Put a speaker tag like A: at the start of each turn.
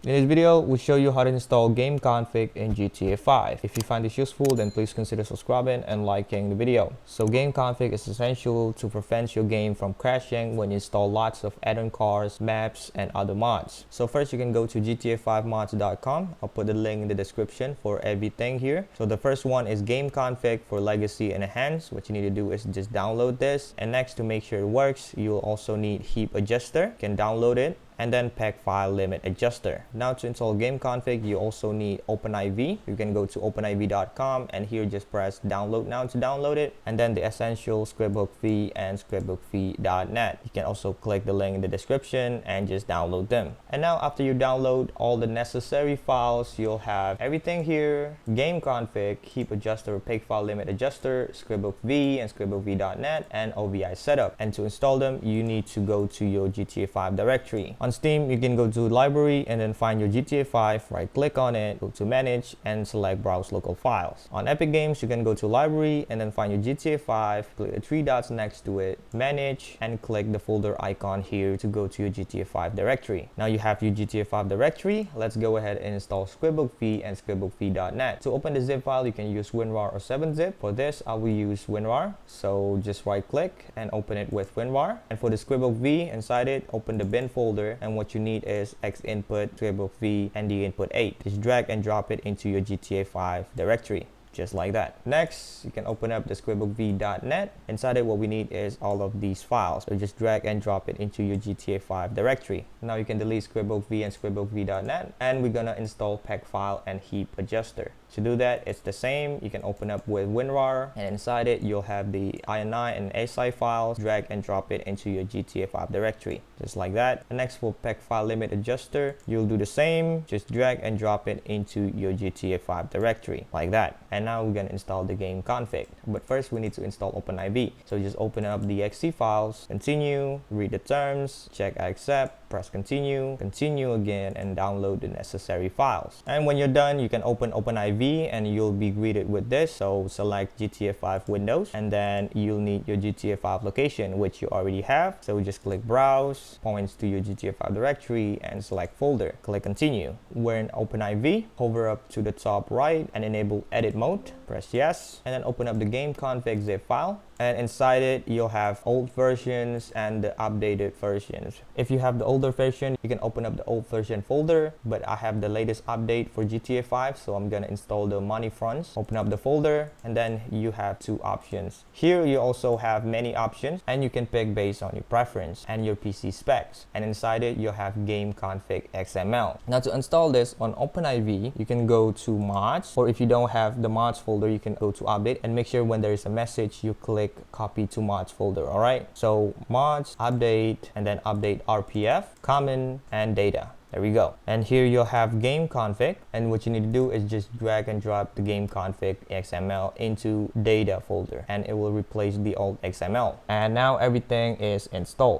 A: In this video, we'll show you how to install Gameconfig in GTA 5. If you find this useful, then please consider subscribing and liking the video. So Gameconfig is essential to prevent your game from crashing when you install lots of add-on cars, maps, and other mods. So first you can go to gta5mods.com. I'll put the link in the description for everything here. So the first one is Gameconfig for Legacy and Enhanced. What you need to do is just download this. And next, to make sure it works, you'll also need Heap Adjuster. You can download it. And then Pack File Limit Adjuster. Now to install Gameconfig, you also need OpenIV. You can go to OpenIV.com and here just press download now to download it. And then the essential scriptbookv and scriptbookv.net. You can also click the link in the description and just download them. And now after you download all the necessary files, you'll have everything here: Gameconfig, Heap Adjuster, Pack File Limit Adjuster, scriptbookv and scriptbookv.net, and OVI setup. And to install them, you need to go to your GTA 5 directory. On Steam, you can go to Library and then find your GTA 5, right click on it, go to Manage and select Browse Local Files. On Epic Games, you can go to Library and then find your GTA 5, click the three dots next to it, Manage, and click the folder icon here to go to your GTA 5 directory. Now you have your GTA 5 directory. Let's go ahead and install scriptbookv and scriptbookv.net. To open the zip file, you can use WinRAR or 7-zip. For this, I will use WinRAR. So just right click and open it with WinRAR. And for the scriptbookv, inside it, open the bin folder. And what you need is X input, scriptbookv, and the input 8. Just drag and drop it into your GTA 5 directory. Just like that. Next, you can open up the scriptbookv.net. Inside it, what we need is all of these files. So just drag and drop it into your GTA 5 directory. Now you can delete scriptbookv and scriptbookv.net, and we're gonna install Pack File and Heap Adjuster. To do that, it's the same. You can open up with WinRAR, and inside it, you'll have the INI and ASI files. Drag and drop it into your GTA 5 directory, just like that. And next, for Pack File Limit Adjuster, you'll do the same. Just drag and drop it into your GTA 5 directory, like that. And now we're gonna install the Gameconfig. But first, we need to install OpenIV. So just open up the exe files, continue, read the terms, check I accept, press continue, continue again, and download the necessary files. And when you're done, you can open OpenIV and you'll be greeted with this. So select GTA 5 Windows, and then you'll need your GTA 5 location, which you already have. So just click Browse, points to your GTA 5 directory, and select Folder. Click Continue. We're in OpenIV. Hover up to the top right and enable Edit Mode. Press Yes, and then open up the Gameconfig zip file. And inside it, you'll have old versions and the updated versions. If you have the older version, you can open up the old version folder, but I have the latest update for GTA 5, so I'm gonna install the money fronts. Open up the folder, and then you have two options. Here you also have many options, and you can pick based on your preference and your PC specs. And inside it, you'll have Gameconfig XML. Now to install this on OpenIV, you can go to Mods, or if you don't have the Mods folder, you can go to Update, and make sure when there is a message, you click Copy to Mods folder. All right, so Mods, Update, and then Update RPF, Common, and Data. There we go. And here you'll have Gameconfig, and what you need to do is just drag and drop the Gameconfig XML into Data folder, and it will replace the old XML. And now everything is installed.